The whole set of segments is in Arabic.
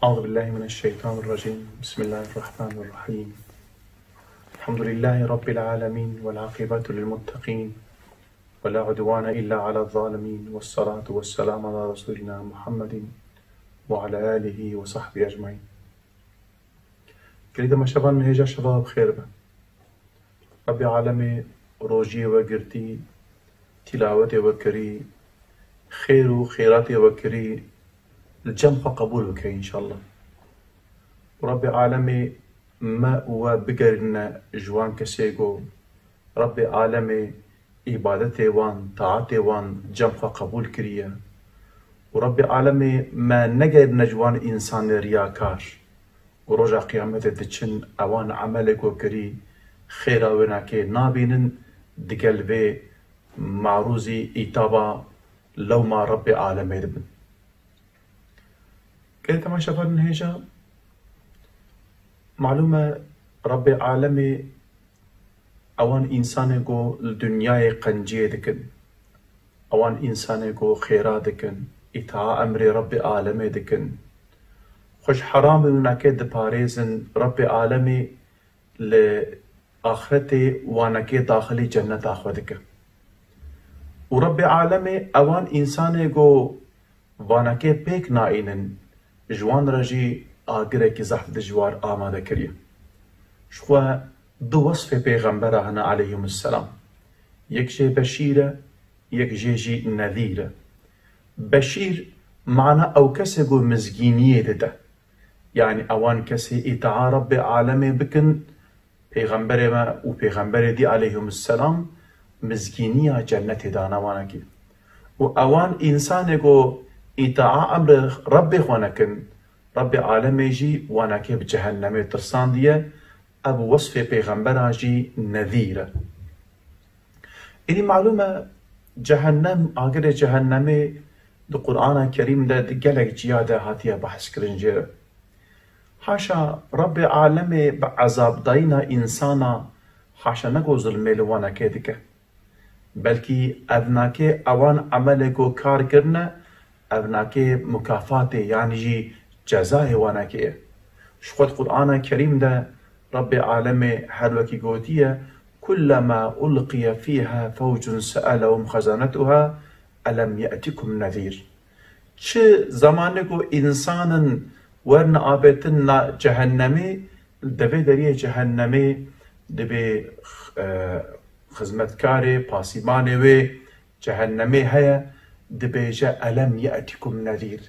أعوذ بالله من الشيطان الرجيم. بسم الله الرحمن الرحيم. الحمد لله رب العالمين والعاقبة للمتقين ولا عدوان إلا على الظالمين، والصلاة والسلام على رسولنا محمد وعلى آله وصحبه أجمعين. كريدة ما شبان هيجا شباب خير به رب عالمي روجي وقرتي تلاوتي وكري خير وخيراتي وكري الجنب قبول بكري إن شاء الله. ورب عالمي ما هو بقرنا جوان كسيقو رب عالمي عبادتي وان طاعتي وان جنب قبول كريا. ورب عالمي ما نقر نجوان إنسان رياكار ورجع قيامته دچن اوان عملك وكري خيرا وناكي نابينن دقلبي معروزي إتابة لو ما رب عالمي دبن. كده ما شافن هيجا معلومة رب عالمي اوان إنسان جو الدنيا قنجية دكن، اوان إنسان جو خيرا دكن، إطاعة أمر رب عالمي دكن، خوش حرام وناكي دپاريزن رب عالمي لآخرتي واناكي داخلي جنة آخوتك. ورب عالمي اوان إنسان جو واناكي بيك نائنن جوان رجي آگره کی زحف دجوار آماده کریه. شخوا دو وصف پیغمبر هنا عليهم السلام، یک جي بشيرة یک جي نذيرة. بشير معنى او كسي جو مزگینیه ده، يعني اوان كسي اطاعة رب عالمي بكن پیغمبر ما و پیغمبر دي عليهم السلام مزگینیه جنت دانا وانكي. و اوان انسان جو اطاعة امر رب خوانكن رب عالمي جي واناكي بجهنم ترسان ديه ابو وصف پیغمبر جي نذيرة. إني معلومة جهنم آگر جهنمي دو قرآن الكريم ده دقلق جيادة هاتيه بحث كرنجير. حاشا رب عالمي بعذاب داينا إنسانا حاشا نقو ظلمي لواناكي دكه، بلكي أبناكي اوان عملكو كار كرنا أبناكي مكافاتي يعني جي جزاء واناكي. شخوت قرآن الكريم ده رب عالمي حلوكي قوتية كلما ألقي فيها فوج سألهم خزانتها ألم يأتكم نذير. چه زمانكو إنسانا ورن آبتنا جهنمي دبي دريه جهنمي دبي خزمتكاري پاسيباني وي جهنمي هيا دبي جا ألم يأتكم نذير.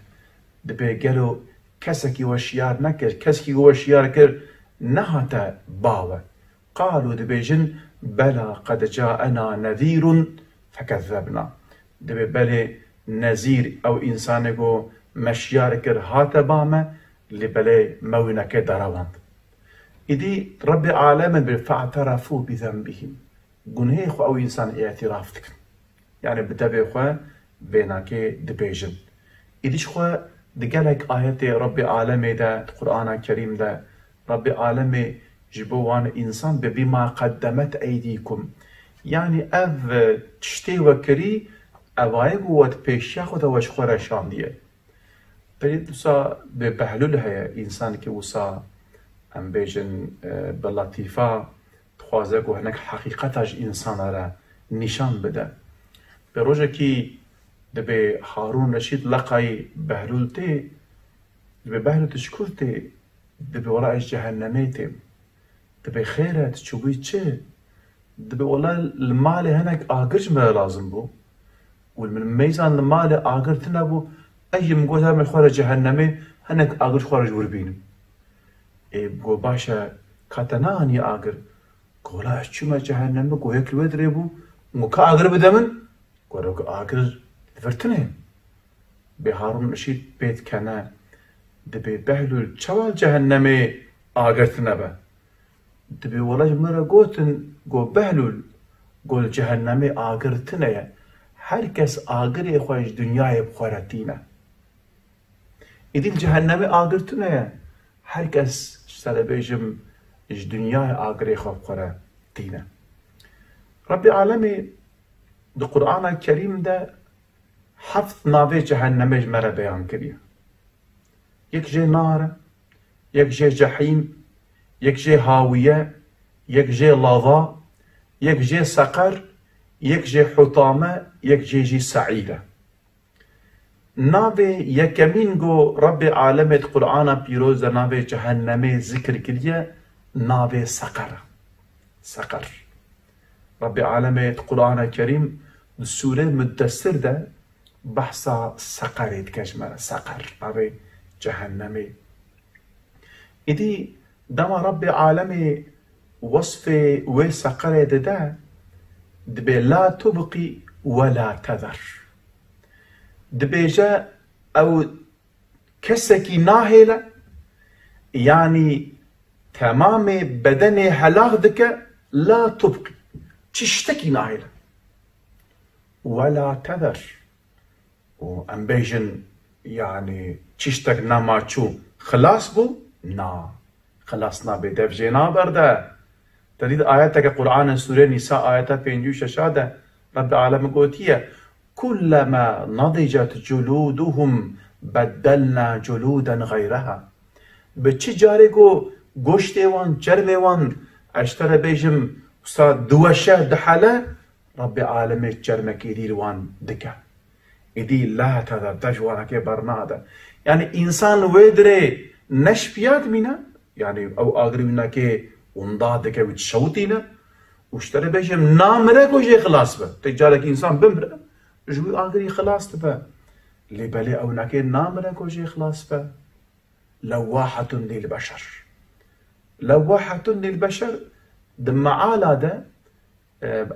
دبي قالوا كسكي وشيار نكر كسكي وشيار كر نهتا باوة. قالوا دبي جن بلى قد جاءنا نذير فكذبنا. دبي بلي نذير او انسان جو مشيار كر هاتا باما لبلي موينك دراوند. إدي رب عالم فاعترفوا بذنبهم قنهي خو او انسان اعترافتك يعني بتبع خو بيناكي دبيجن. إديش خو دقالك آيات رب عالمي ده القرآن الكريم ده رب عالمي جبوان إنسان بما قدمت أيديكم، يعني أف تشتي وكري أوايق وات بيشيا خدا وش خورا شان ديه. بريد وسا ببهلول هيا إنسان كي وسا أم بيجن بلطيفة تخوازك وهناك حقيقتاج إنسان را نشان بده. بروجه كي دبي هارون رشيد لقاي بهلولتي دبي بهلول تشكرتي دبي وراء جهنميتي دبي خيرت تشوبي تشي دبي والله المال هناك آقرش ما لازم بو والمن ميزان المال آقرتنا بو أي مقوتها من خوارج جهنمي هناك آقرش خوارج وربين. إيه بقو باشا كاتناني آقر قولا اشتما جهنمي قو هيك الودري بو مكا آقر بدمن قولوك آقر فرتنه. بهارون رشيد بيت كنا دبي بهلول چوال جهنمي آقرتنا با دبي والله مرة قوتن قو بهلول قول جهنمي آقرتنا هركس آقر خوش دنياي بخورتينا. إدي الجهنمي آقرتنا هركس سلبيجم اج دنياي آقر خوش بخورتينا. رب عالمي دو قرآن الكريم ده حفظ ناوي جهنمي مرة بيان كريه. يك جي نار، يك جي جحيم، يك جي هاوية، يك جي لظى، يك جي سقر، يك جي حطامة، يك جي سعيرة. ناوي يكمين جو رب عالمت قرآن بيروز ناوي جهنمي ذكر كريه ناوي سقر. سقر رب عالمت قرآن الكريم سورة مدثر ده بحثا سقر يتكجمه. سقر ناوي جهنمي. إدي دما رب عالمي وصف وسقر ده دبي لا تبقي ولا تذر. دبيجا او كسكي ناهلة يعني تمام بدني هلاغ دك لا تبقي تشتكي ناهلة ولا تذر. وأنبيجن يعني تشتك نما تشو خلاص بو نا خلاصنا بدفجنا برده. تريد آياتك قرآن سورة نساء آياتها بينجوش شادة رب العالمين قوتية كلما نضجت جلودهم بدلنا جلودا غيرها. بچه جاره گو گوشته وان جرمه وان اشتر بيجم استاد دوشه دحله رب العالمين جرمه كيدير وان دكه. إدي لا تذر دجوانا كي برناده يعني إنسان ويدري نش بياد منا يعني أو آغري منا كي ونداده كي وتشوتينا واشتر بيجم نامره كوجي خلاص به تجارك إنسان بمره جوي آغري خلاص تبا اللي بالي أو ناكي نامره كوجي خلاص به. لواحة للبشر. لواحة للبشر دم عالا ده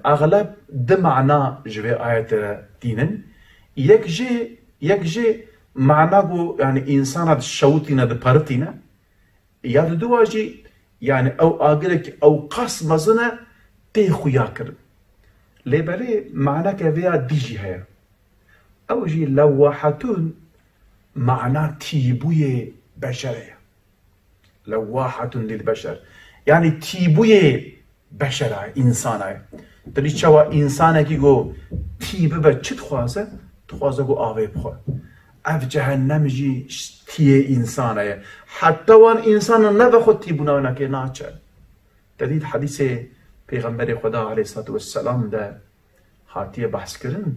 أغلب دمعنا جوي آيات دينن يكجي معناه يعني إنسان الشوتينا دبارتينا ياد دواجي يعني أو آغرك أو قاس مزنا تيخو ياكر لبالي معناه كفيا ديجي هيا أو جي لواحتون معناه تيبوية بشرية. لواحة للبشر يعني تيبوية بشرة إنسانة. تريد شوا إنسانة كي جو تيب بچت خوازه تخوازه جو آوه بخواه اف جهنم جي تيه إنسانة حتى وان إنسان نبخد تيبونا ونكي ناچه. تريد حديث پیغمبر خدا علیه الصلاة والسلام ده هاتیه بحث کرن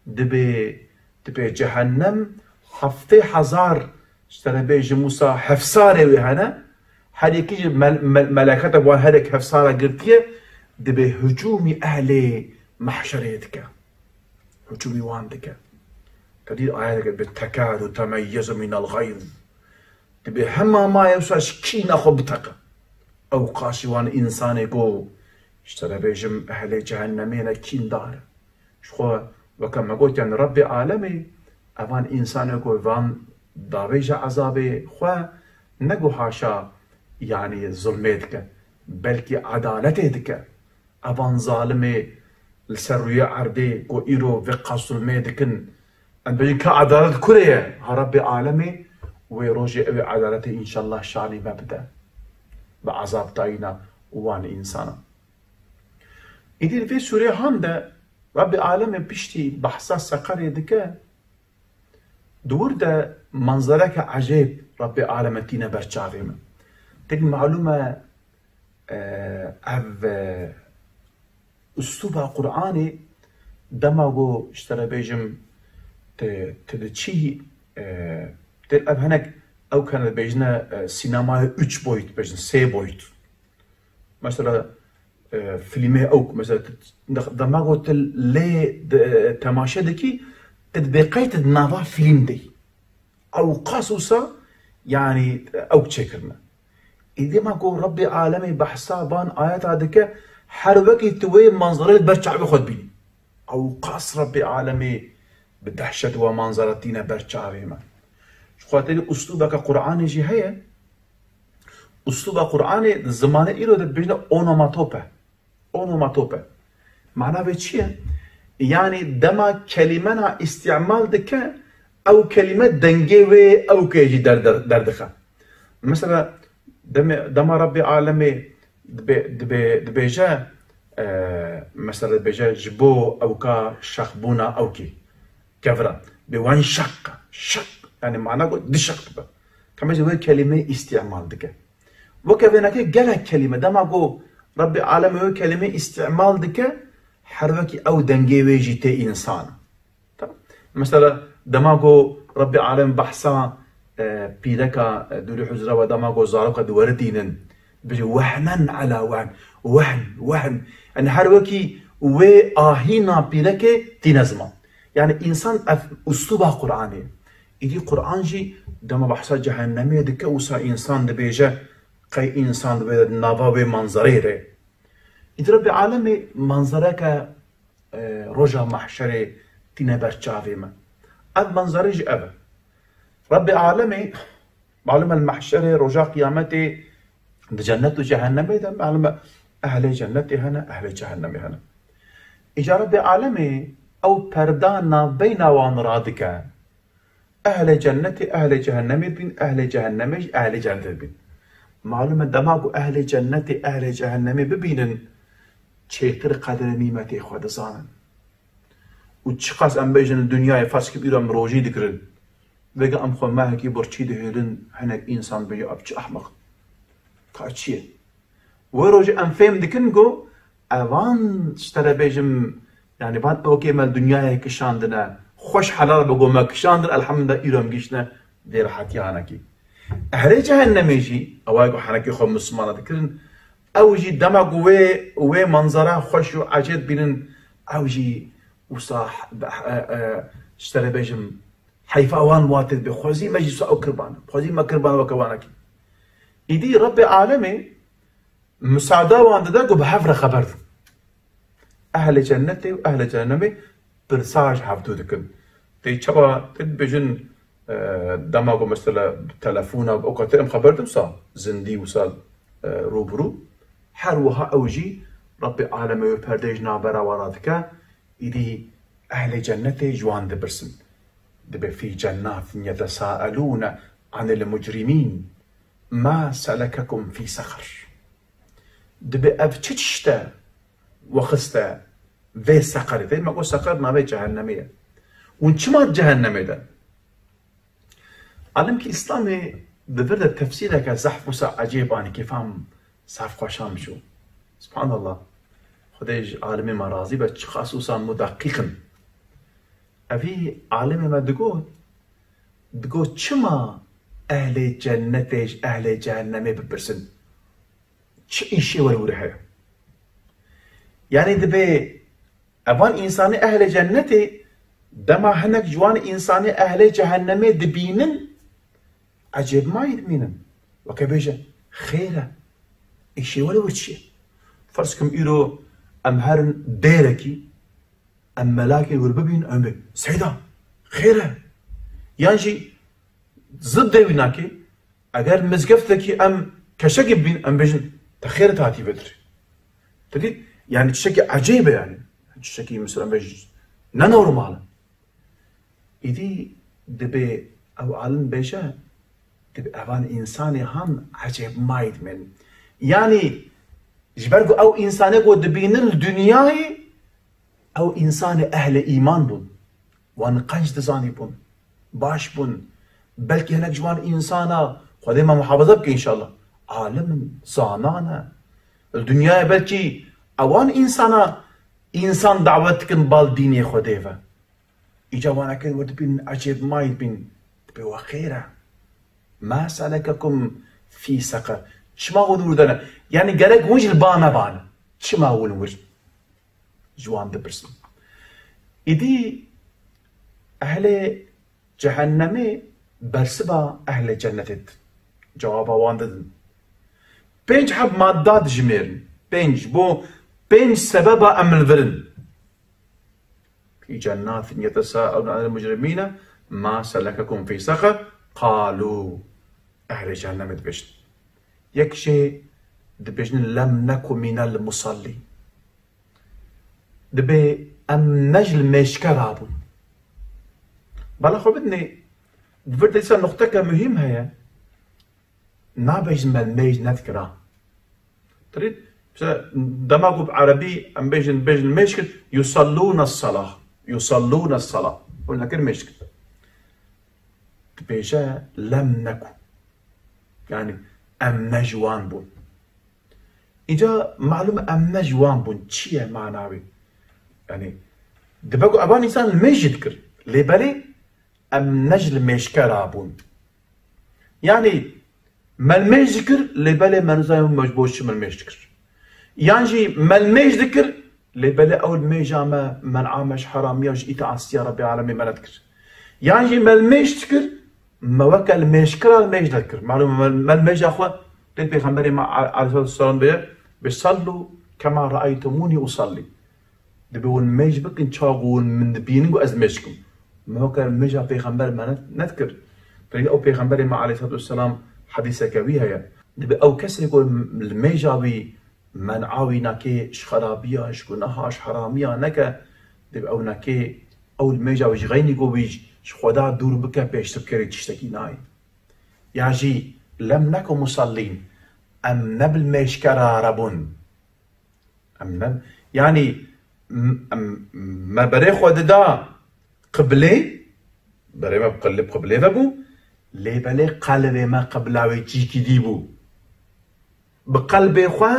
دبی جهنم 7,000 اشتره بیج موسى حفصاره وهنا هر یکی ملائکت وان هر یک حفصاره گرتیه دبي هجومي أهل محشريتك هجومي واندك تدي آياتك بالتكاد تميز من الغيظ دبي هما ما يوساش كينا خبتك أو قاسوان إنسان يقول اشترى بيجم أهل جهنمين كين دار شخو وكما قلت يعني ربي عالمي أفان إنسان يقول فان دابيجا عذابي خو نقو حاشا يعني ظلمتك بلكي عدالتك أفان ظالمي السروية عردي كو إيرو فقا ظلمتكن أن بيجي كعدالة كوريا ربي عالمي ويروجي أبي عدالتي إن شاء الله شاني مبدأ بعذاب تاينا وان إنسانا إذن في سوريا هم ده ربي عالمي بيشتي بحثا سقر دكا دور ده منظرك عجيب ربي عالمي تينا برشاويما تلك معلومة أسلوب قرآني دماغو اشترى بيجم تدشي تلقى هناك أو كان بيجنا سينما 3 boyut بيجنا 3 boyut مثلا فيلمي أو مثلا دماغو تل لي تماشى دكي تدبقيت النظام فيلم دي أو قاصوصة يعني أو تشكرنا إذا ما قول ربي عالمي بحسابان آيات هذيك حربكي توي منظر برشا بخد بيني أو قاص ربي عالمي بدهشة ومنظرتنا برشا بيما شو خاطر أسلوبك قرآني جي هي أسلوب قرآني زمان إيرو ده بيجنا أونوماتوبة معناه بتشيه يعني دما كلمة استعمال دك أو كلمة دنجوي أو كيجي دردخة مثلا دما ربي عالمي دبيجا مثلا دبيجا جبو أو كا شخبونا أو كي كفرا بوان شق يعني معناه دي شق كما جوه كلمة استعمال دكه وكذلك جل كلمة دما جو رب العالمين هو كلمة استعمال دكه حرفك أو دنجي ويجي إنسان مثلا دما جو رب العالمين بحثا بيدك دول حجرة ودما جو زارق دوردينن بجي وهنا على وهن أن حرفك وآهينا بيدك تنظمه يعني إنسان أسلوب قرآني إدي قرآن جي دما بحثا جهنمية دكه وسا إنسان دبيجه قي إنسان دبيجه نافاوي منظريره إدي رب العالمين منظرك رجا محشره تينا برچاوي ما اد منظرج أبا رب العالمين معلومة المحشره رجا قيامته جنة وجهنم ده معلومة أهل جنة هنا أهل جهنم هنا إجا رب العالمين أو پردانا بين وان رادك أهل جنة أهل جهنم بين أهل جهنم أهل جنة بين معلومة دماغ أهل جنة أهل جهنم ببينن چهتر قدر نيمتي خود زانن و چقاس ام بيجن الدنيا فاس كي بيرم روجي دكرن ويجا ام خو ما هكي برچي دهلن هناك انسان بيجي ابچ احمق كاتشي وروجي ام فهم دكنجو اوان اشترى بيجم يعني بعد اوكي ما الدنيا هيك شاندنا خوش حلال بقول ما كشاندر الحمد لله ايرم جيشنا دير حكي عنكي اهل جهنم يجي اوايغو حنكي خو مسلمان دكرن اوجي دماغ وي منظره خوش وعجيب بينن اوجي وصاح اشترى بيجم حيفا وان واتد بخوزي مجلس او كربان خوزي ما كربان وكوانك يدي رب العالمين مساعدة وان دقو بحفر خبر اهل جنتي واهل جهنمي برساج حفظو دكن تي چبا تد بيجن دماغو مثلا تلفون او كتم خبرتم صار زندي وصال روبرو حروها اوجي رب العالمين پرديج نابرا ورادك إذي أهل جنة جوان دبرسن دب في جنات يتساءلون عن المجرمين ما سلككم في سقر دب أفتشتا وخستا في سقر في ما قول سقر نابي جهنمية ونشمات جهنمية ده علم كي إسلامي بفرد التفسير كزحف وسع عجيب عني كيفهم صحف خوشام شو سبحان الله خديج عالمي مرازي بس خصوصا مدققا أبي عالمي ما دقو چما أهل جنتش أهل جهنم ببرسن چه إشي والورحة يعني دبي أبان إنساني أهل جنتي دما هناك جوان إنساني أهل جهنم دبينن عجب ما يدمينن وكبيجة خيرة إشي والورشي فرسكم إيرو ام هرن ديركي ام ملاكي ورببين ام سيدا خيره يعني ضد ويناكي اگر مزقفتكي ام كشك بين ام بيجن تخير تاتي بدري تدي يعني تشكي عجيبه يعني تشكي مثلا بيج نورمال ايدي دبي او علم بيجا دبي اوان انساني هم عجيب ما يدمن يعني جبرقو أو إنساني قد بين الدنيا أو إنسان أهل إيمان بون وان قنج دزاني بون باش بون بلكي هناك جوان إنسانا خذي ما محافظة بك إن شاء الله عالم زانانا الدنيا بلكي أوان إنسانا إنسان دعوتكن بالديني خذيفا إجا وانا كن ود بين عجيب ما يبين بوا خيرا ما سلككم في سقر شما ونور دنا يعني قالك وجه البانا بانا شما ونور جوان دبرسن إدي أهل جهنمي برسبا أهل جنة جوابا وانددن بينج حب مادات جميرن بينج بو بينج سببا أمل فرن في جنات يتساءلون عن المجرمين ما سلككم في سقر قالوا أهل جهنم دبشن يكشي دبشن لم نكن من المصلين دبي أم نجل مشكرابون بلا خو بدني دفرت لسا نقطة مهمة هي نابيج ميج نذكرها تريد دماغه بعربي أم بيجن مشكل يصلون الصلاة قلنا كل مشكل بيجا لم نكن يعني ام نجوان بون. اینجا معلوم ام نجوان بون چیه معناوی؟ يعني دبقوا ابان انسان الميجد كر لبالي ام نجل ميشكرا بون. يعني ما الميج ذكر لبالي منزاي مجبوش من الميج ذكر. يعني ما الميج ذكر لبالي اول ميجا ما من عامش حراميه وجيت عصيا ربي العالمين ما نذكر. يعني ما الميج ذكر ما وكل ميشكرا الميج ذكر. معلومه ما الميج اخوه قلت بيغمبري عليه الصلاه والسلام بيصلوا كما رايتموني اصلي. دبون ميج بكن تشاغون من بينغو ازمشكم. ما هو كان ميجا بيغمبر ما نذكر. او بيغمبري ما عليه الصلاه والسلام حديثة كويها يا دبي او كسر يقول الميجا بي منعاوي ناكي شخرابيا شكونها حراميا نكا دبي او ناكي او الميجا وش غيني قو بيج خدا دور بك بيش تبكري تشتكي ناي يعني لم نكن مصلين ام نبل ميشكرا ربون ام نبل يعني ما بري خود دا قبلي بري ما بقلب قبلي فبو لي بالي قلبي ما قبلاوي تيكي ديبو بقلبي خوا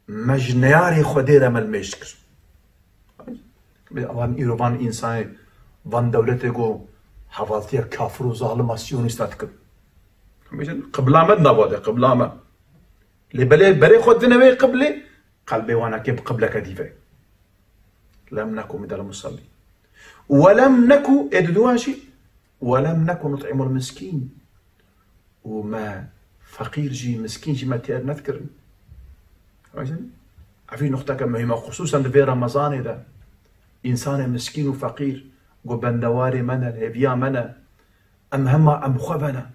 مجنياري خديرة ما المشكر وان ايروان انسان وان دولتي قو حفاظتيا كافر وظالم اسيونيستات كب قبلا ما نبادي قبلا ما لي بالي بري خدنا قبلي قلبي وانا كيب قبلك ديفي لم نكن مثل المصلي ولم نكن اددواشي ولم نكن نطعم المسكين وما فقير جي مسكين جي ما تير نذكر عارفين نقطة كم مهمة خصوصا في رمضان إذا إنسان مسكين وفقير وبندواري منا الهبيا منا أم هما أم خبنا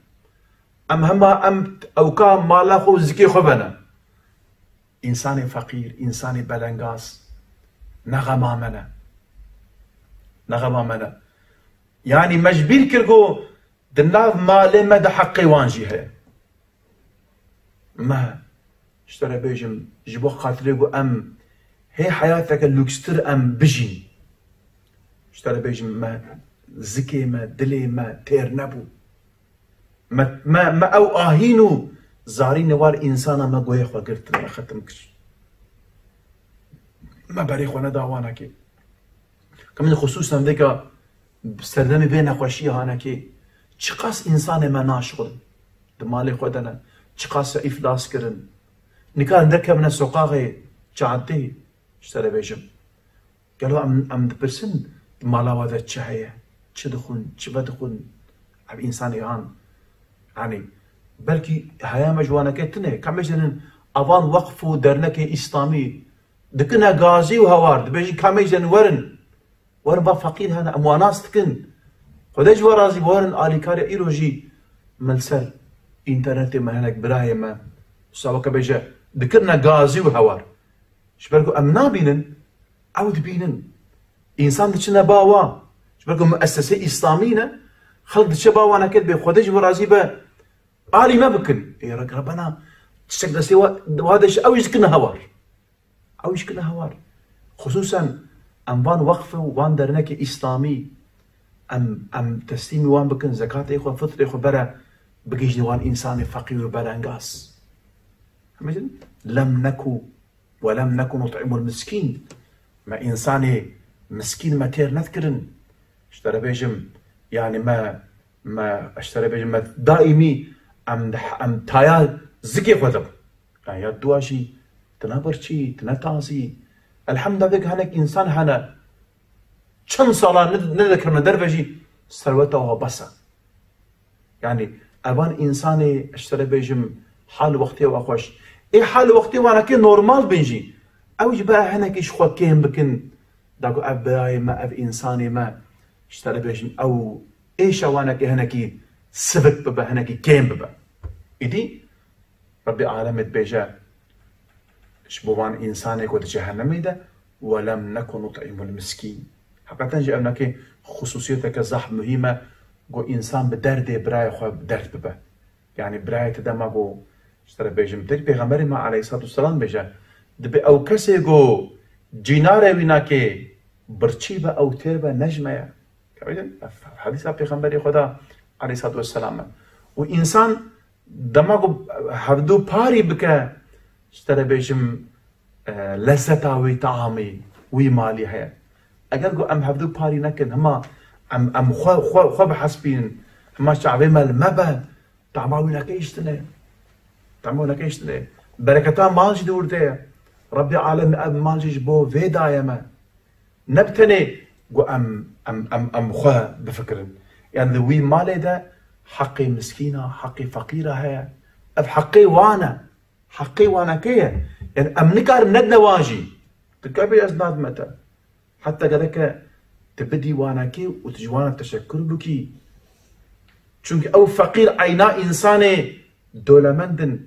أم هما أم أو كام مالا خو زكي خبنا إنسان فقير إنسان بلنغاس نغما منا يعني مجبير كرقو دناف مالي مدى حقي وانجي هي ما اشترى بيجم جبو خاطريقو ام هي حياتك اللوكستر ام بجين اشترى بيجم ما زكي ما دلي ما تير نبو ما او اهينو زارين وار انسانا ما قوي خوا قلت لنا ختمكش ما بريخ وانا داوانا كي كمان خصوصا ذيك بستردمي بين خوشي هانا كي چقاس انسان ما ناشغل دمالي خودنا چقاس افلاس كرن نكار نركبنا سوقاغي جعدي اشترى بيجم قالوا ام دبرسن مالا وذا تشهيه تشدخون تشبدخون اب انسان يهان يعني بلكي هيا مجوانا كتنه كمجنن افان وقفوا درنكي اسلامي دكنا غازي وهوار دبيجي كمجن ورن با فقير هنا امواناس تكن خداج ورازي ورن اليكاري ايروجي ملسر انترنت ما هناك براي ما سواك بيجا ذكرنا غازي وهوار شبركو امنا بينن عود بينن انسان تشنا باوا شبركو مؤسسه اسلاميه خلق تشبا وانا كتب خداج ورازي با الي ما بكن يا ربنا تشكل سوا وهذا او يسكن هوار خصوصا ام وان وقفه وان درنك اسلامي ام تسليمي وان بكن زكاة اخو فطر اخو برا بقيج وان انسان فقير برانغاس لم نكن ولم نكن نطعم المسكين ما انسان مسكين ما تير نذكرن اشترى بيجم يعني ما اشترى بيجم ما دائمي ام تايا زكي خدم يعني دواشي تنابرشي تنتازي الحمد لله هناك انسان هنا كم صلاة نذكر من درفجي ثروته وبسا يعني ابان انساني اشترى بيجم حال وقتي واخوش اي حال وقتي وانا كي نورمال بنجي او جبا هناك ايش خو كيم بكن داكو اباي ما اب انساني ما اشترى بيجم او ايش وانا كي هناك سبت ببا هناك كيم ببا ايدي ربي عالمت بيجا شبوان انساني كو جهنم ده ولم نكن نطعم المسكين حقيقة جاء خصوصيتك زح مهمة جو انسان بدرد براي خو بدرد ببا يعني براي تدما جو اشترى بيجم تر بيغمبر ما عليه الصلاة والسلام بيجا دبي او كسي جو جينار ويناكي برچيبا او تيربا نجمة كابيدن حديث بيغمبر خدا عليه الصلاة والسلام وانسان دماغو هفدو باري بك اشترى بيجم لذتا وي طعامي وي مالي هيا اگر ام هفدو باري نكن هما ام خو بحسبين هما شعبي مال مبا طعماوي نكيشتنه طعماوي نكيشتنه بركتا مالج دور ده ربي عالم اب مالجش بو في دايما نبتني جو ام خو بفكرن يعني وي مالي ده حقي مسكينه حقي فقيره هي اب حقي وانا كيه يعني ام نكار ندنا واجي تكبي ازناد متى حتى قالك تبدي وانا كي وتجوانا التشكر بكي چونك او فقير عينا انساني دولمندن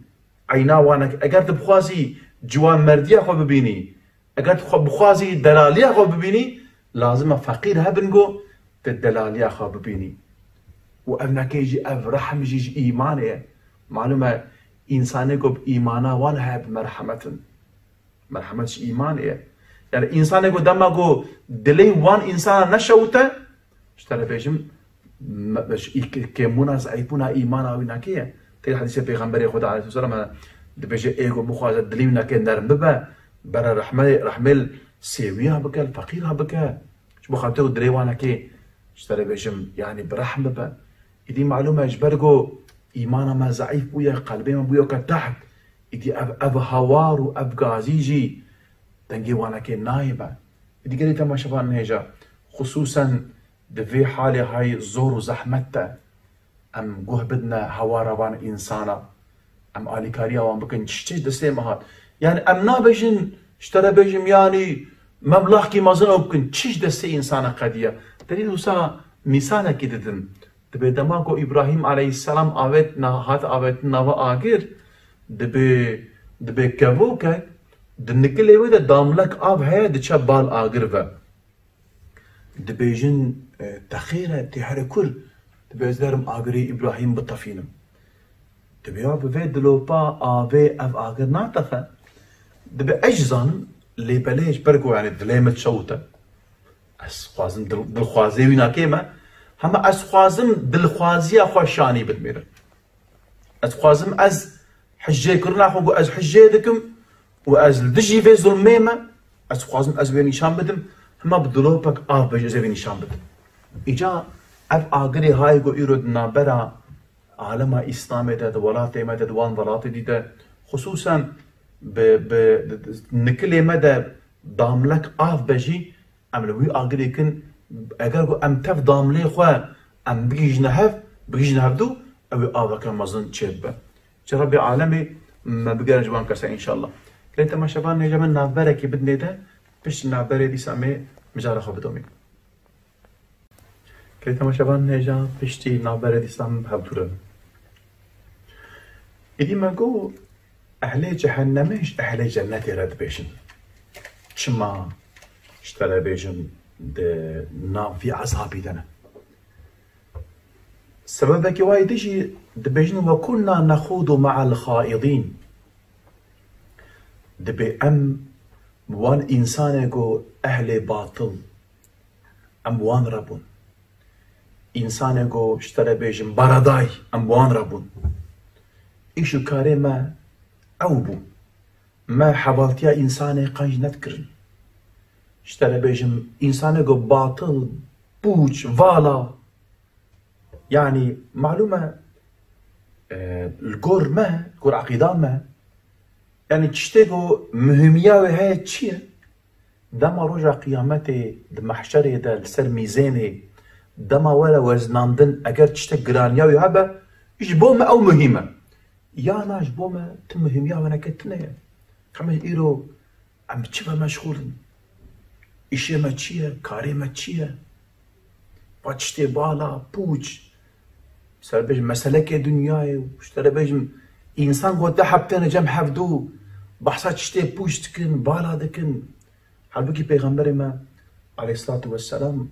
عينا وانا اگر تبخوازي جوان مرديا خو ببيني اگر بخوازي دلاليا خو ببيني لازم فقير هبنگو تدلاليا خو ببيني وأنا كيجي أف رحم جيج إيمانه معلومة إنسانه كوب إيمانه وانا هاب مرحمة إيمانه يعني إنسانه كو دما كو دلي وان إنسان نشوته اشترى بيجم باش كيمونا زعيبونا إيمانه ويناكيه تي حديث پیغمبر خدا عليه الصلاة والسلام دبيجي إيغو مخواز دلي ويناكيه نرم ببا برا رحمل سيويها بك الفقيرها بك شو بخاطر دلي واناكيه اشترى بيجم يعني برحم ببا إدي معلومة إجبرجو إيمانا ما ضعيف بويا قلبي ما بويا كتحت إدي أب هوار وأب غازيجي تنجي وانا كي نايبة إدي قلت ما شبان نيجا خصوصا دفي حالي هاي زور وزحمتها أم جوه بدنا هوارا وان إنسانا أم آليكاريا وان بكن تشتي دستي مهات يعني أم نابجن اشترى بيجم يعني مبلغ كي مازنو بكن تشيش دستي إنسانا قدية دليل وسا مثالا كي ددن دبي دماغو إبراهيم عليه السلام آوت نوا آگير دبي كفوكا دنكلي ويدا داملك آب هيا دچا بال آگير و دبي جن تخيرة تحركور دبي ازدارم آگري إبراهيم بطفينم دبي آب في دلوبا آبي اف آگير ناتفا دبي اجزان لي بليش برقو يعني دليمت شوتا اس خوازم دلخوازي وينا كيما هما از خوازم دلخوازي خوشاني بدمير از خوازم از حجي كرنا خو از حجي دكم واز دجي في ظلميمه از خوازم از بيني شام بدم هما بدلوبك بجي زي بيني شام بدم اجا اب اگري هاي گو يرد نابرا عالم اسلامي ده ولات ما ده وان ولات دي ده خصوصا نكلي مدى داملك بجي املوي اگري كن اگر ام تف داملي خو ام بيج نهفدو او آوكا مازن تشيب ربي عالمي ما بقى جوان كرسا ان شاء الله كليت ما شبان نجا من نافبره كي بدني ده بش نافبره دي سامي مجال خو بدومي كليت ما شبان نجا بشتي نافبره دي سام هبدور إدي ما جو أهل جهنمش أهل جنة رد بيشن شما اشترى بيجن ده نام في عذابي دنا سببك وايدشي دبيجن وكنا نخوض مع الخائضين دبي وان إنسان جو أهل باطل وان ربون إنسان جو اشترى بيجن برداي وان ربون إيشو كاري ما أوبو ما حبالتيا إنسان قنج نتكرن اشترى بيجم إنسان جو باطل بوش فالا يعني معلومة الجور ما الجور عقيدان ما يعني تشتغو مهمية وهي تشيه دما رجع قيامتي دمحشري دا لسر ميزاني دما ولا وزناندن اگر تشتغ جرانيا ويهبا إيش بوما أو مهمة يا ناش بوما تمهمية وانا كتنيا كما إيرو عم تشبه مشغولن إشي ما تشيه كاري ما تشيه باتشتي بالا بوج سر بيج مسلك دنياي واشترى بيج إنسان قد حبتنا جم حفدو بحثا تشتي بوج تكن بالا دكن حلبكي پیغمبر ما عليه الصلاة والسلام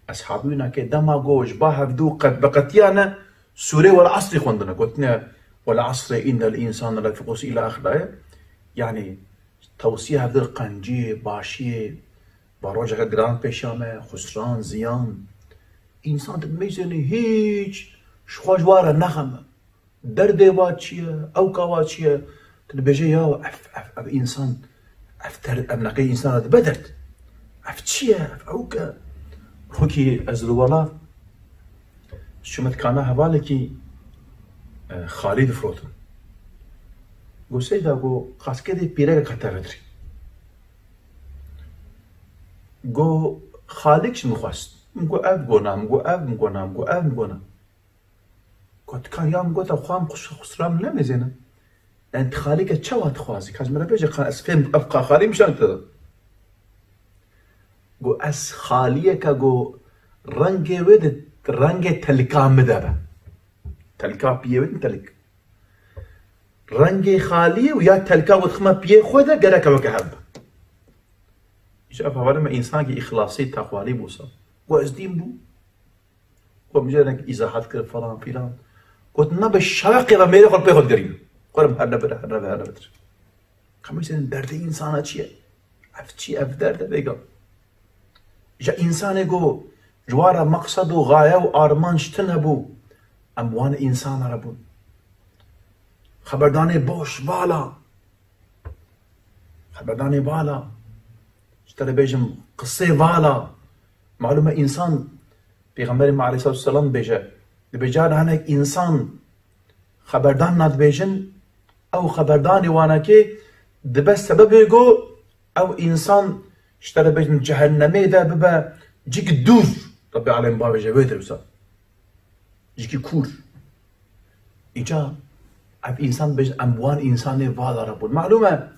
أصحابينا كي دما جوج با حفدو قد بقتيانا سورة والعصر خوندنا قلتنا والعصر إن الإنسان لفي خسر إلى آخره يعني توصيه هذا القنجي باشيه باروجه جران پیشامه خسران زیان انسان میزنه هیچ شخوشواره نخمه دردي واتشيا أو كواتشيا تنبجي يا أف إنسان أف نقي إنسان بدرت أف تشيا أف أوكا روكي أزلوالا شو متكانا هبالكي خالد فروتن قو سيدا قو خاص كده بيرك كتافتري قو خالك شنو خواست مقو أب قونا مقو أب مقونا مقو أب مقونا قلت كان يوم قلت أخوام خسران لا مزينة أنت خالك تشوى تخوازي كاز مرة بيجي أسفين أبقى خالي مشان كذا قو أس خاليك قو رنجي ود رنجي تلكا مدابة تلكا بيه ود تلك رنجي خالي ويا تلكا وتخما بيه خوده قالك وكهب شاف هذا ما إنسان إخلاصي تقوالي بوصل وأزدين بو ومجرد إذا حد كر فلان فلان قلت نبى الشاقي رميله قل بياخد قريب قرب هرنا بدر خمسين درد إنسان أشياء أفتشي أفدرد بيجا جا إنسان يجو جوارا مقصد وغاية وأرمان شتنبو أموان إنسان ربون خبرداني بوش بالا خبرداني بالا اشتري بيجم قصي بالا معلومة إنسان پیغمبر عليه الصلاة والسلام بيجان هناك إنسان خبردان ناد بيجن أو خبرداني وانا كي دبس سبب يقو أو إنسان اشتري بيجن جهنمي ده ببا جيك الدور ربي عليهم بابا جويد ربسا جيكي كور إجا أب إنسان بيجن أموان إنساني فالا ربون معلومة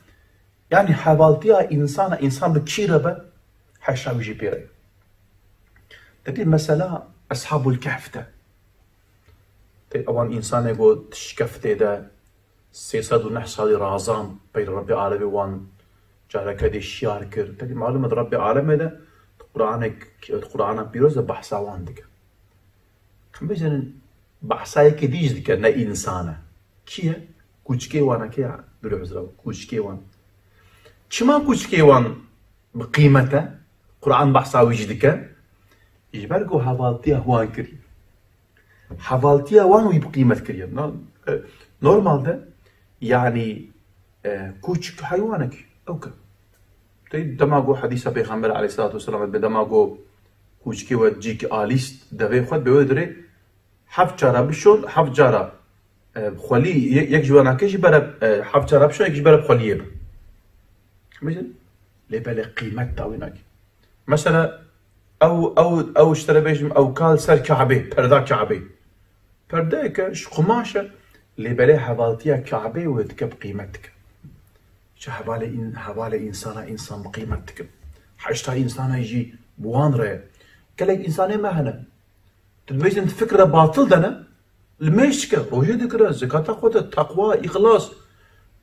يعني حوالتيها إنسان بكشيرة با حشا ويجي بيري تدي مثلا أصحاب الكهف ده أوان إنسان يقول تشكفته ده 309 سال رازان بين ربي عالمي وان جارك هذه الشيار كر تدي معلومة ربي عالمي ده القرآن بيروز بحثا وان دك خم بيجن بحثا كديج دك نا إنسانة كيه كوچكي وانا كيه دلو عزراو كوچكي وان چما كوچكي وان بقيمته قرآن بحثا ويجدك يجبرقو حوالتيا هوان كريم حوالتيا وان ويبقيمة كريم نورمال ده يعني كوچ حيوانك اوكي دماغو حديثة بيغمبر عليه الصلاة والسلام بدماغو كوچكي وجيك آليست دوي خود بيودري حف جارة بشون حف جارة خولي يك جواناكيش برب حف جارة بشون يك برب خوليه ب مثل لبالي قيمة تاويناك مثلا او اشترى بيجم او كال سر كعبه بردا كعبه بردا كش قماشه اللي بلاه حوالتيها كعبه وتكب قيمتك شو حوالي انسان بقيمتك حشتا انسان يجي بوان رأي كلك انسان ما هنا تبيجن فكره باطل دنا المشكه روجي ذكر زكاه قوه التقوى اخلاص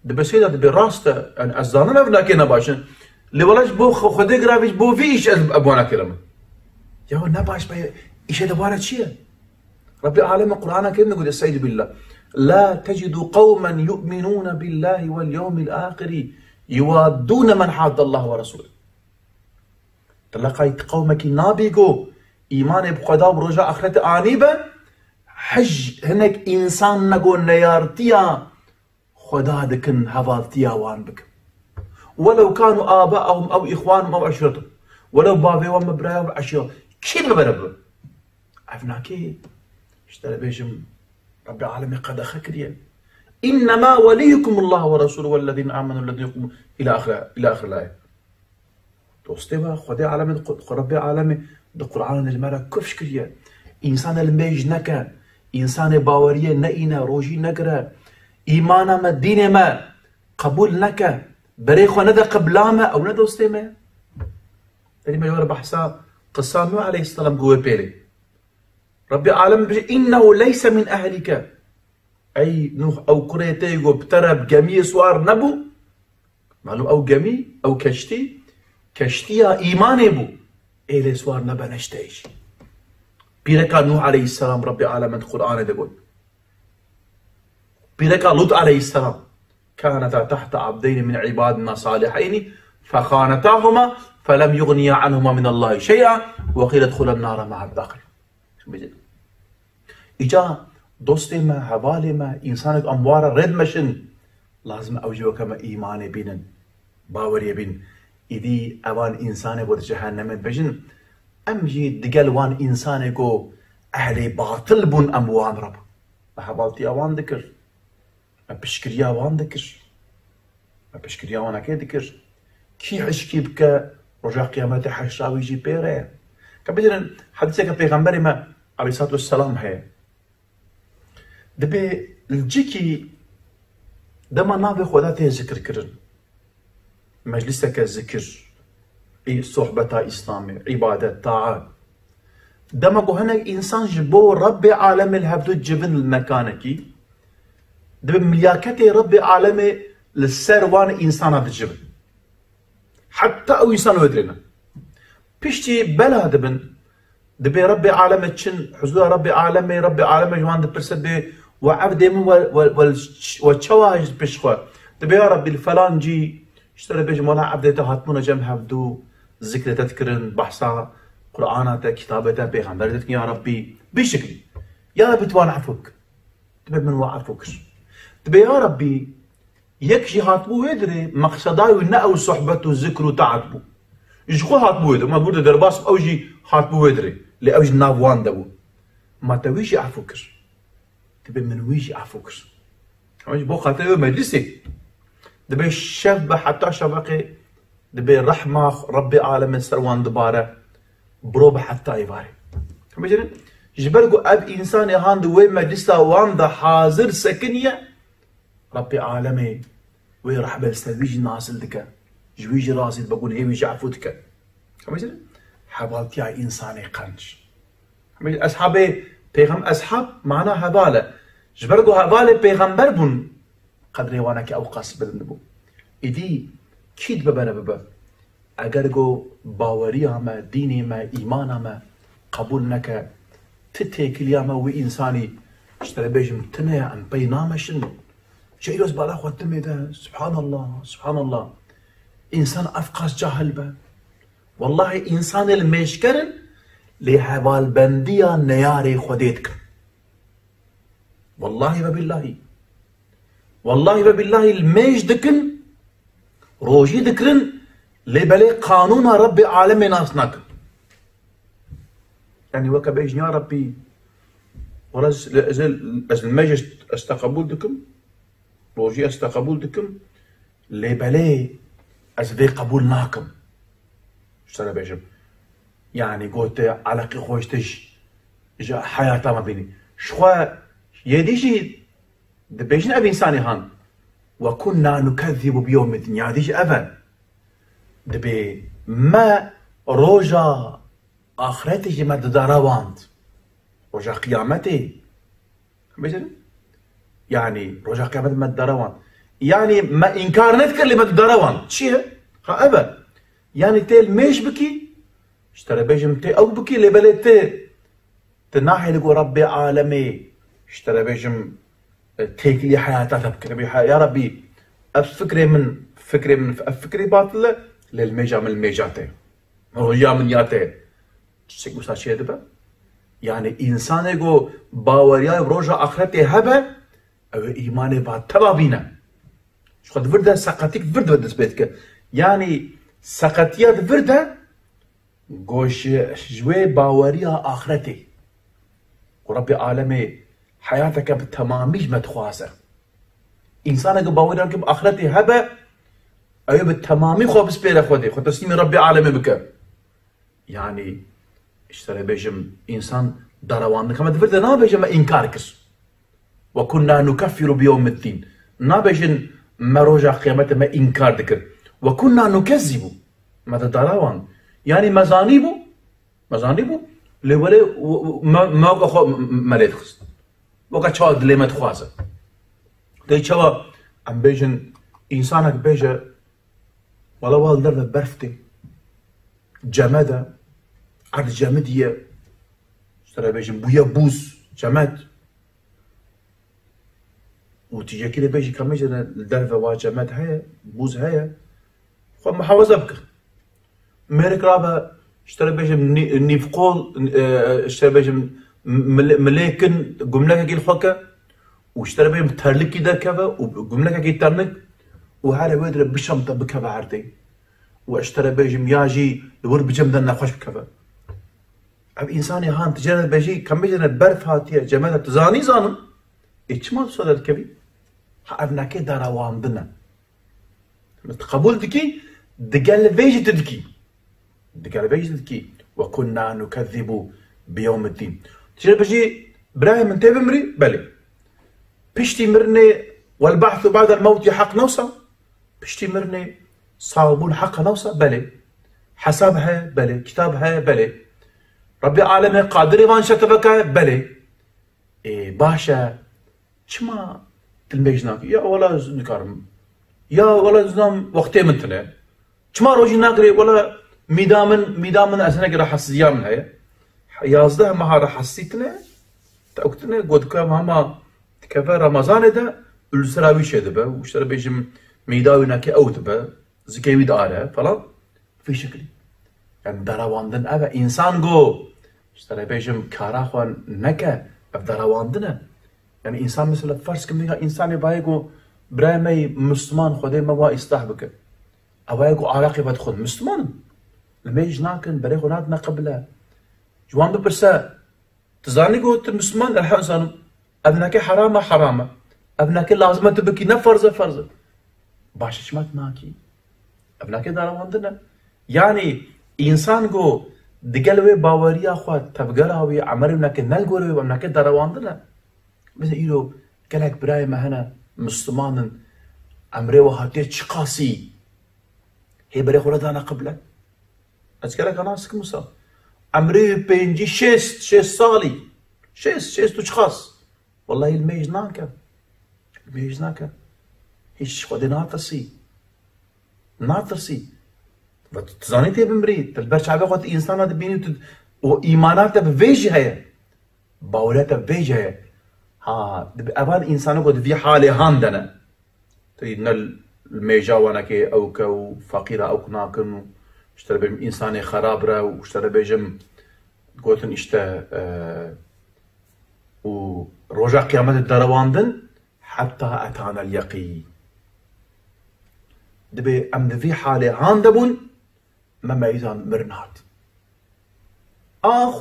دبسيده براسته يعني ازانا لكن باشن اللي ولاش بو خدي جرافيش بو فيش ابوانا كلمه يا نباش بي ايش دبارة شيء ربي العالمين القرآن كيف نقول السيد بالله لا تجد قوما يؤمنون بالله واليوم الآخر يوادون من حاد الله ورسوله تلقيت قومك نابيقو إيمان بقضاء برجاء آخرة آنيبة حج هناك إنسان نقول نيارتيا خدا دكن هفالتيا وان بك ولو كانوا آباءهم أو إخوانهم أو عشرتهم ولو بابي ومبراهم وعشيرهم كيف بربو عفناكي اشترى بيجم رب العالمين قد أخكريا إنما وليكم الله ورسوله والذين آمنوا الذين يقومون إلى آخر الآية توستيبا خدي عالمين رب العالمين القرآن المرة كفش كريا إنسان الميج نكا إنسان باورية نئنا روجي نكرا إيمانا ما دين ما قبول نكا بريخو ندى قبلاما أو ندى وستيما تاني ما يورا بحثا قصة نوح عليه السلام قوة بيلي ربي العالمين بيجي إنه ليس من أهلك أي نوح أو كريتي بترب جميع سوار نبو معلوم أو جميع أو كشتيها إيمان بو إيه سوار نبا نشتيش بيركا نوح عليه السلام ربي العالمين القرآن يقول بيركا لوط عليه السلام كانتا تحت عبدين من عبادنا صالحين فخانتاهما فلم يغنيا عنهما من الله شيئا وقيل ادخلا النار مع الداخل إجا دوستي ما هبالي ما إنسانك أموارا رد مشن لازم أوجه كما إيمان بينن باوري بين إذي أوان إنسان بود جهنم بجن أمجي دقل وان إنسان جو أهلي باطل بون أموان رب هبالتي أوان ذكر أبشكريا وان ذكر أبشكريا وان أكيد ذكر كي عشكي بك رجع قيامات حشراوي جي بيره كبدنا حديثك بيغمبري ما عليه الصلاة والسلام هي دبي الجيكي دما نابي خوداته ذكر كرن مجلسك الذكر اي صحبة إسلامي عبادة طاعة دما هناك إنسان جبو رب عالم الهبدو جبن المكانكي دبي ملياكتي رب عالم للسروان إنسان هذا الجبن حتى أو إنسان ودرنا بيشتي بلا دبي ربي عالم تشن حضور ربي عالم جوان دبرسبي وعبد من والشواهج بشخوا دبي يا ربي الفلان جي اشترى بيج مولا عبدته هاتمونا جم هبدو ذكر تذكرن بحثا قرآناته كتابته بيغمبرتك يا ربي بشكل يا ربي توان عفوك دبي من وعفوك دبي يا ربي يكشي هاتبو يدري مقصداي ونأو صحبته ذكره تعتبو يشخو هاتبو يدري ما بورد درباس اوجي هاتبو يدري لأوجي نافوان دبو ما تويجي عفوكر دبي من ويجي عفوكر بو خاطر مجلسي دبي الشاب حتى شبقي دبي رحمة ربي عالم سروان دبارة بروب حتى يباري كمجرن جبرقو اب انسان هاند وي مجلسا وان حاضر سكنية ربي عالمي وي رحبة استويجي ناصل دكا جويجي راسي بقول هي ويجي عفوتك كمجرن حبالتي على انساني قنش اصحابي بيغم اصحاب معنا هبالة جبرقو هبالة بيغمبر بون قدري وانا كي اوقاس بلنبو إدي كيد ببنا ببا أجرجو باوري ما ديني ما إيمان ما قبول نك تتيك اليوم وإنساني اشتري بيجم تنيا عن بينامشن شيء يوز بالا خو تمي ده سبحان الله إنسان أفقاس جاهل به والله إنسان المشكرن لحوال بنديا نياري خديتك والله وبالله الميش دكن روجي ذكرن لبلي قانون ربي عالمي ناسناك يعني وكا بيجن يا ربي ورز المجلس استقبول دكم روجي استقبول دكم لبلي ازبي قبول ناكم اشترى بيجم يعني قلت علاقي خوشتش جا حياته ما بيني شخوا يديجي بيجن ابي انساني هان وكنا نكذب بيوم الدين ياديش أبا دبي ما روجا آخرتي ما داراواند روجا قيامتي يعني روجا قيامتي ما داراواند يعني ما إنكار نذكر لما داراواند شيء أبا يعني تيل ميش بكي اشترى بيجم تي أو بكي لبلد تي تناحي لقو ربي عالمي اشترى بيجم تيك لي حياتها تبكي يا ربي فكري باطلة للميجا من الميجاتي رويا من ياتي تشيكو ساشي دبا يعني إنسان يقول باوريا بروجا آخرتي هبه أو إيماني بعد تبا بينا شو قد فرده سقطيك فرده بدس بيتك يعني سقطيات فرده قوش جوي باوريا آخرتي وربي عالمي حياتك بالتماميش ما تخواسه إنسانك باوريا بآخرتي هبه أيوة بالتمامي خو بسبيل خودي خو تسليم ربي عالمي بك يعني اشتري بيجم إنسان دروان كما تفرد نا بيجم إنكاركس وكنا نكفر بيوم الدين نا بيجن ما روجا قيامته ما إنكار ذكر وكنا نكذب ماذا دروان يعني مزانيبو لولي ما خو مريض خص وقت شاد لي ما تخوازه دي شوا ام بيجن إنسانك بيجا ولا والدر برفتي جمادة عرض جمادية اشترى بيجن بويا بوز جماد وتيجي كده بيجي كميجن الدرفة وجماد هيا بوز هيا خو محافظة بك ميرك رابا اشترى بيجن نيفقول اشترى بيجن مليكن جملة كي الخوكة واشترى بهم ترلك كده كذا وجملة كي ترنك وهذا ويدر بشمطة بكذا عرضي واشترى بيجم ياجي الورد بجمدنا خوش بكذا اب انساني هان تجرد بيجي كم بيجرد برف هاتيه جمالة تزاني زانم ايش ما تصدر الكبي ابنا كي دارا واندنا قبول دكي دقال بيجي تدكي دقال بيجي تدكي وكنا نكذب بيوم الدين تجرد بيجي براهيم انت بمري بلي بشتي مرني والبعث بعد الموت حق نوصى بشتي مرني صاوبون حق نوصى بلي حسابها بلي كتابها بلي ربي عالمه قادر وان شتبك بلي إيه باشا شما تلميجناك يا ولا نكارم يا ولا زنام وقتي منتنا شما روجي ناقري ولا ميدامن اسنك راح حسيا من هي يازده ما راح حسيتنا تاكتنا قد كم هما كفا رمضان ده السراوي شدبه واشترى بيجم ميداوي ناكي اوتبه زكيوي داره فلا في شكلي يعني دراواندن ابا انسان جو اشترى بيجم كاراخوان نكا بدراواندنا يعني انسان مثل فرض كم انسان بايغو برايمي مسلمان خدي ما وا يستحبك اوايغو عراقي بدخل مسلمان لما يجناكن بريغو نادنا قبله جوان ببرسا تزاني قلت المسلمان الحسن ابنك حرامه ابنك لازم تبكي فرزه باشا شمات ماكي ابنك دراواندنا يعني انسان جو دقلوي باوريا خوات تبقراوي عمرناك نلقوي وابنك دراواندنا مثل ايرو قالك براي ما هنا مسلمان عمري وهاتي تشقاسي هي بري خلدانا قبلك اتكلك انا اسك موسى عمري بينجي شيست صالي شيست تشخاص والله الميجناك هيش خدي ناطرسي تزاني تي بمري تلبرش عبا خد انسان هذا بيني وايماناته بفيجي هي باولاته بفيجي هي ها ابان انسان قد في حالي هاندنا تريدنا الميجا وانا كي او كو فقيره او كناكن اشترى بهم انسان خرابره واشترى بهم قلتن اشتا ورجع قيامة الدرواندن حتى اتانا اليقين دبي ام في حالي هاندبون ما ميزان مرنات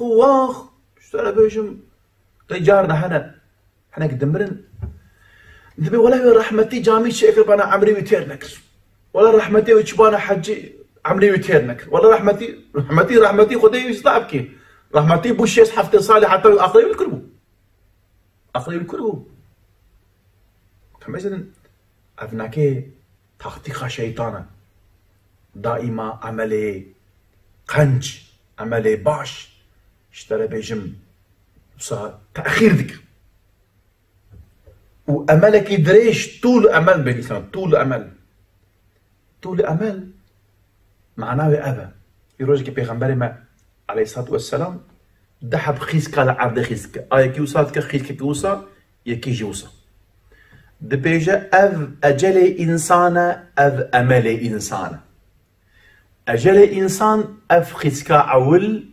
واخ اشترى بيجم تجارنا حنا قدمرن دبي ولا رحمتي جامي شكل بنا عمري ويتيرنك ولا رحمتي وتشبانا حجي عمري ويتيرنك ولا رحمتي خدي يصعبكي رحمتي بوشيس حفتي صالح حتى الاخرين الكلبو فمثلا ابناكي تخطيخ شيطانا دائما عملي قنج عملي باش اشترى بيجم تأخير ذكر وأملك يدريش طول أمل بالإسلام طول أمل معناه أبا يروجك بيغمبري ما عليه الصلاة والسلام دحب خيسك على عرض خيسك كي وصلت خيسك كيوصا يكي جوصا دبيجا أجل إنسان أمل إنسان أجل إنسان خيسك عول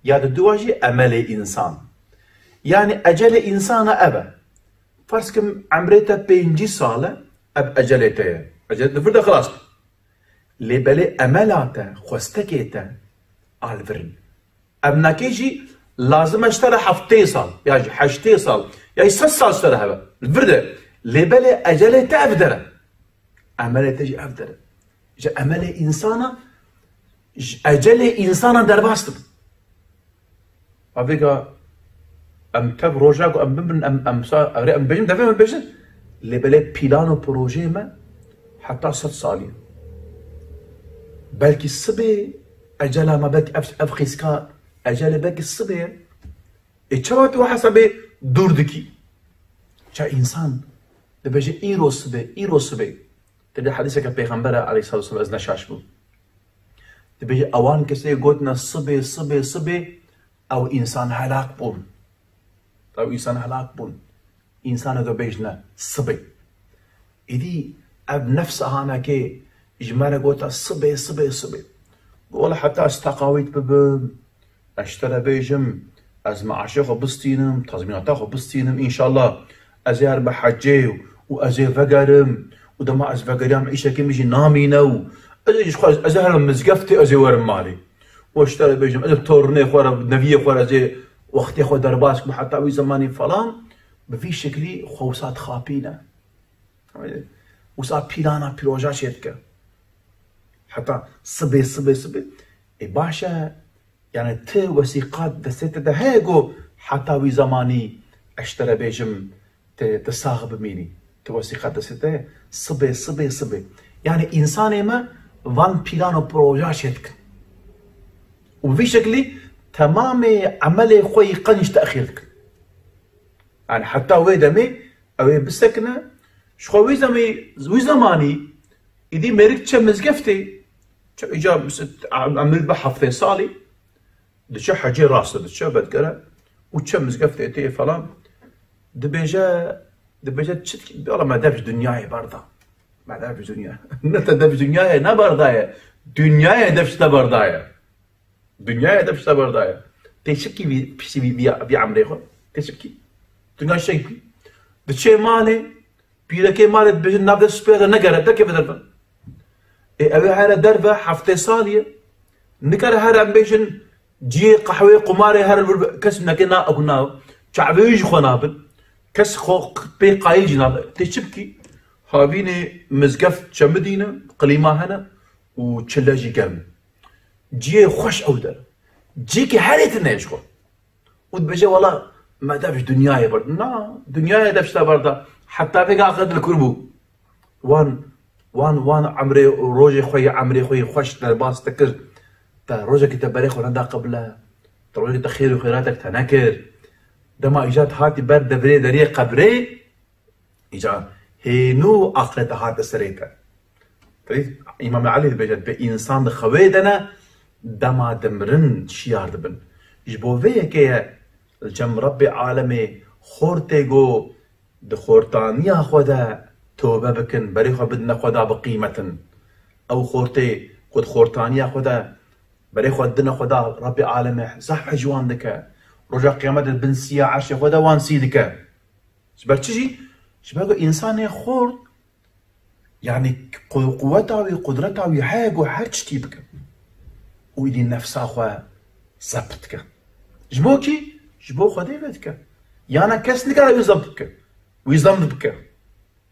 يا دواجي أمل إنسان يعني أجل إنسان أبا فرسكم عمريتا بينجي صالة أجلته نفرد خلاص لي بالي أملاته خوستكيته الفرن أبناكيجي لازم اشترى حفتي صال ياجي حشتي صال ياجي 6 صال اشترى هذا الفرد لي بالي أجلته أفدره أملته جي أفدره جا أمل إنسانا أجل إنسانا درباستم أبيكا ام تب روجاك ام بمن ام بيجن دفع بيجن اللي بلا بيلانو بروجي ما حتى 6 صالي بلكي الصبي اجلا ما بك افخيسكا اجلا بك الصبي اتشوات وحسبي دوردكي جا انسان دبجي ايرو صبي تدي حديثك بيغمبر عليه الصلاه والسلام ازنا شاشبو دبجي اوان كسي قلتنا صبي او انسان هلاك بون أو إنسان هلاك بون إنسان ذو بيجنا صبي إدي أب نفسها أنا كي إجمالا قلت صبي ولا حتى استقاويت بب اشترى بيجم از معاشه خو بستینم تضمیناتا خو بستینم ان شاء الله از هر بحجه و از فقرم و دما از فقرم عيشه كي ميجي نامينو از هر مزقفتي از ورم مالي واشتري بيجم از تورني خورا نبي خورا زي وقتي خو درباسك حتى وي زماني فلان بفي شكلي خوسات خابينا وصار بيلانا بروجا شيتك حتى صبي باشا يعني ت وثيقات دستة ده هيجو حتى وي زماني اشترى بيجم تساغب ميني توثيقات دستة صبي يعني انسان ما وان بيلانو بروجا شيتك وفي شكلي تمام عملي خوي قنش تاخيرك يعني حتى ويدمي او بالسكنه شخوي وي زماني إذا مريك تشم مزقفتي إجا عملت بحفظي صالي دشا حجي راسه دشا بدقرة وتشم مزقفتي إتي فلان دبيجا تشتكي والله ما دافش دنياي برضه ما دافش دنيا نتا دافش دنياي نا برضايا دنياي دافش تا برضايا دنياي دافش تا برضايا تشكي بي عمري خو تشكي دنيا شيء دشي مالي بيركي مالت بجن نابد سبيرا نقرا ده كيف درفا أبي هذا درفا حفتي صالية نكر هذا بيجن جي قحوي قماري هذا كس نكنا أقولنا شعبيج خنابل كس خوق بي قايل جناب تشبكي هابيني مزقف شمدينة قليما هنا وتشلاجي كامل جي خوش أودر جيكي حالتنا يشخو ودبجي والله ما دافش دنياي برد نا دنياي دافش بردا حتى في قاعد الكربو وان عمري روجي خوي عمري خوي خوش لباس تكر تا روجي كتبري خو ندا قبله تا روجي تخير وخيراتك تنكر دما اجات هاتي برد دبري دري قبري اجا هينو اخرت هات سريتا تريد امام علي بجد بانسان خويدنا دما دمرن شيار دبن جبوفيه كي الجم ربي عالمي خورتيغو دخورتانيا خدا توبه بكن بري خو بدنا خدا بقيمة او خورتي خد خورتانيا خدا بري خو بدنا خدا ربي عالمه صح حجوان دك رجع قيامة البنسية عشي خدا وان سيدك شبك تجي شبك انسان خورت يعني قوته وقدرته ويحاجو هرشتي بك ويدي نفسه خو زبطك جبوكي جبو خدا بيتك يعني كسنك يزبطك ويزمبك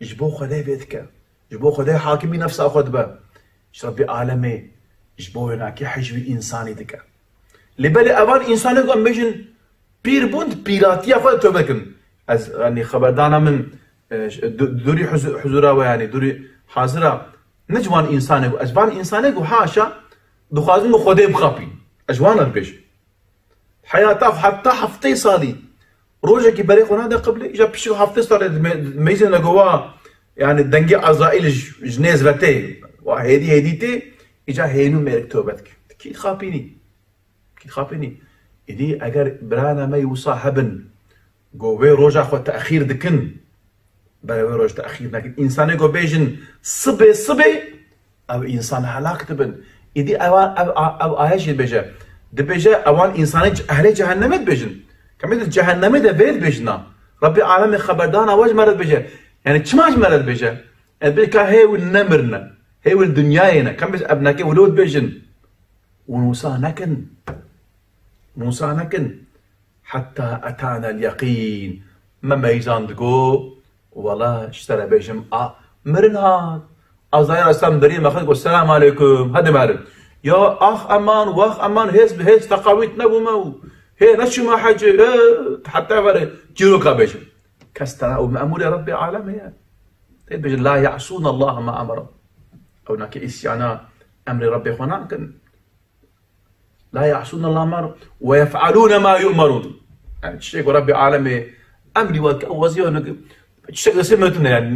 جبو خداي بيتك جبو خداي حاكمي نفسه اخذ به ربي عالمي جبو هناك حجوي انساني دك لبالي اوان انساني قام بيجن بير بوند بيراتيا فاتو بكن از يعني خبردانا من دوري حضورا يعني دوري حاضرة نجوان انساني اجوان انساني حاشا دخازن خداي بخابي اجوان البيش حياته حتى حفتي صالي روجا كي بريق هذا قبل اجا بشي حفتي صار ميزنا جوا يعني الدنجي عزائل جنيز بتي وهيدي هديتي اجا هينو ميرك توبتك كي خابيني إدي اگر برانا ما يصاحبن جوي روجا خو تاخير دكن براوي روج تاخير لكن انسان جو بيجن صبي او انسان هلاك تبن إدي او ايش بيجا دبيجا اوان انسان اهل جهنم بيجن كمل جهنم ده بيت بيجنا ربي عالم خبردانا واج مرض بيجا يعني تشماش مرض بيجا بيكا هي والنمرنا هي والدنيانا كم بس ابناك ولود بيجن وموسى نكن حتى اتانا اليقين ما ميزان دقو والله اشترى بيجم مرنها ازاير اسلام دريم اخذ السلام عليكم هذا معلم يا اخ امان واخ امان هيز تقاويت نبو مو هي نشو ما حاجة حتى فرق جيروكا بيجن كستنا ومأمور يا ربي عالمي بيجن لا يعصون الله ما أمره أو ناكي إسيانا أمر ربي خوانا لا يعصون الله ما أمره ويفعلون ما يؤمرون يعني الشيخ ربي عالمي أمري وزيون الشيخ سمعتنا يعني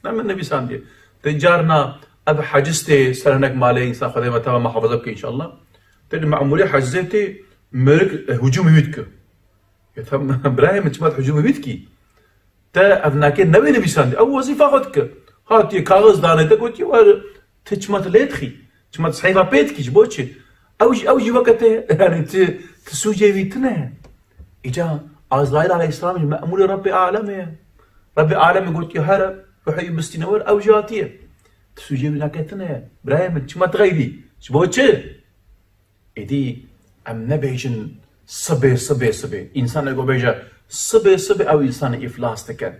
نم النبي ساندي تجارنا أب حجزتي سرنك مالي إنسان خدمة تمام محافظتك إن شاء الله تجي مأموري حجزتي مرك هجوم يميتك يتهم ابراهيم تشمت هجوم يميتكي تا افناكي نبي ساندي او وظيفه خدك هاتي كاغذ دانتك قلتي تشمت ليتخي تشمت صحيفه بيتكي جبوتشي او جي وقت يعني تسوجي بيتنا إجا عزرائيل عليه السلام مأمول رب عالمه رب عالمه قلت يا هرب روحي بستنور أو جاتيه تسوجي بينا كتنا برايم شو ما تغيري شو بوجه إدي أم نبيجن صبي إنسان يقول بيجا صبي أو إنسان إفلاس تكن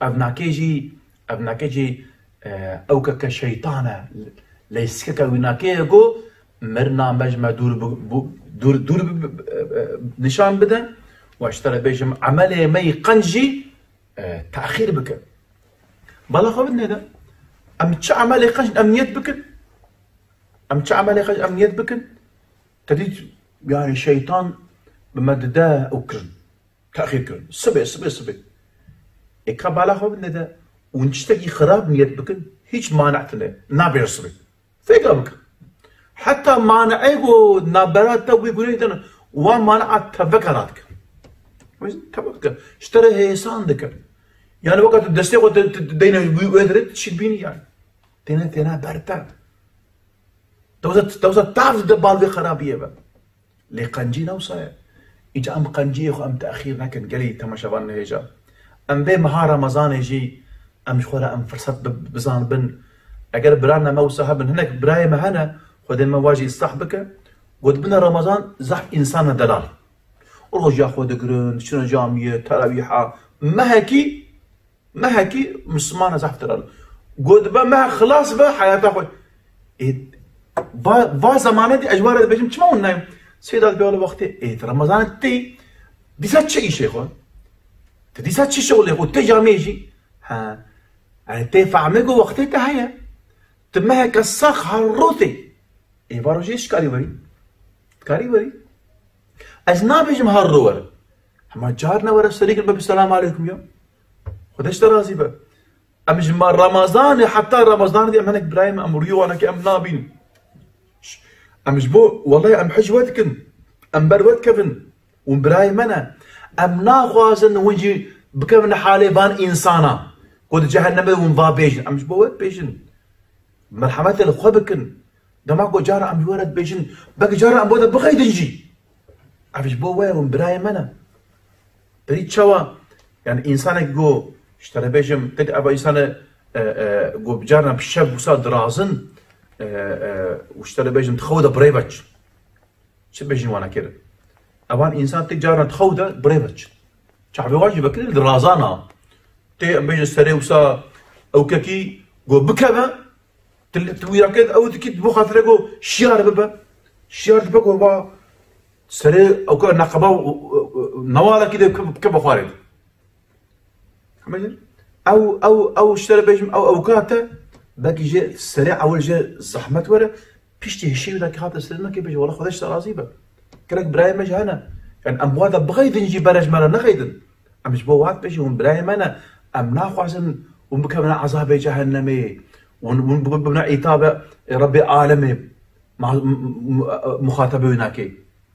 أبناكيجي أو كشيطانة ليسكك وناكي يقول مرنا مجمع دور نشان بدن واشترى بيجم عمله مي قنجي تأخير بك بلا خبرنا ده أم تش عمله قنج أمنيت بكن أم تش عمله قنج أمنيت بكن تديت يعني شيطان بمدده أو كرن تأخير كرن صبي إكا بلا خبرنا ده ونشتكي خراب نيت بكن هيج مانعتنا نابير صبي فيقا بك حتى مانعيقو نابرات توي قريدنا ومانعت تفكراتك تفكر اشتري هيسان ذكر يعني وقت الدستي وقت دينا ويدرت تشبيني يعني تينا برتا توزت تعرف دبال في خرابيه بقى لي قنجي نوصايا اجا ام قنجي ام تاخير لكن قالي تماشى بان هيجا ام بي مها رمضان يجي ام شخورا ام فرصت بزان بن اگر برانا موسى بن هناك براي مهنا خذ المواجي صاحبك قد بنا رمضان زح انسان دلال ورجع خذ قرن شنو جاميه تراويحه ما هكي مسلمان زح دلال قد ما خلاص بقى حياته خذ با زمانه دي اجوار بيجم كما ونايم سيدات بيقول وقتي رمضان تي ديسات شيء شيخون تديسات شيء شغل يقول تي جاميجي ها يعني تي فعمقو وقتي تهيا تمها كالصاخ هالروتي باروجيش كاري بري أجنا بيجم هالرور هما جارنا ورا السريق الباب السلام عليكم يوم خدش ترازي بقى أمجم رمضان حتى رمضان دي أمهنك برايم أمريو أنا كأم نابين أمجبو والله أم حجوتكن أم بروتكفن وبرايم أنا أم ناخوازن ونجي بكفن حالي بان إنسانا قد جهنم ونفا بيجن أمجبو وات بيجن مرحمة الخبكن دماغو جارة أم يورد بيجن باقي جارة أم بودا بغيد نجي عفش بوه ومبرايم أنا بريد شوا يعني إنسانك جو اشترى بيجم تد أبا إنسان جو بجارنا بشاب وصاد رازن واشترى بيجم تخوده بريبتش شو بيجن وانا كده أبان إنسان تجارنا تخوده بريبتش شعبي واجب كده الرازانا تي أم بيجن سري وصا أو كاكي جو بكبه تويرا كده أو تكيد بخاطر جو شيار ببا هو سري أو كده نقبة نوالا كده كبا خارج او اشترى بيجم او اوقاته باقي جاء سريع اول جاء زحمه ورا بيشتي هالشيء وذاك هذا سرنا كيف والله خذش رازيبه كلك براي مجهنا يعني ام بوادا بغيت نجي برج مانا نخيدن ام جبوات بيجي ون براي مانا ام ناخوازن ومكمنا عذاب جهنمي ونبنا عتاب ربي عالمي مخاطبه هناك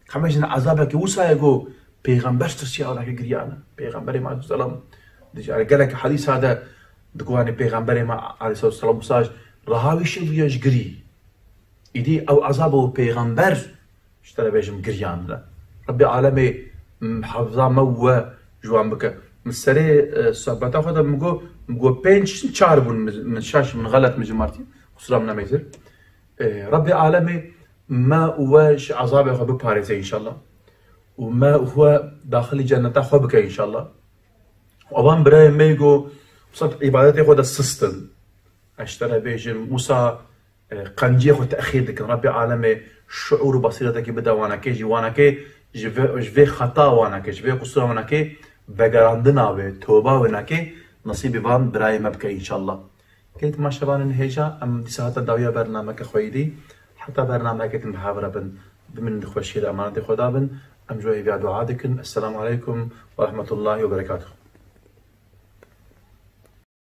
خمسين عذابك وسا يقول بيغمبر تسيا ولا كريانا بيغمبر ما السلام قال لك حديث هذا دكواني بيغمبر ما عليه الصلاه والسلام مساج رهاوي شويش جري إدي أو عذابه بيغمبر اشترى بيجم قريان لا ربي عالمي محافظة مو جوان بك مسري صحبتا خدا مقو بينش تشاربون من شاش من غلط من جمارتي خصوصا من ميزر ربي عالمي ما هوش عذابه خو بباريزي إن شاء الله وما هو داخل جنة خو بك إن شاء الله وأبان براي ميجو صد عبادتي خدا السيستم اشترى بيجم موسى قنجي خو تأخير دك ربي عالمي شعور بصيرتك بدا وانا كي جي وانا كي جفي خطا وانا كي جفي قصور وانا كي بقراندنا بتوبة وانا كي نصيبي بان براي مبكي ان شاء الله كيت ما شبان الهيجا ام دي ساعات الداوية برنامج خويدي حتى برنامج المحاورة بن بمن خوشي الامانة خدا بن ام جوي بيع دعاء السلام عليكم ورحمة الله وبركاته.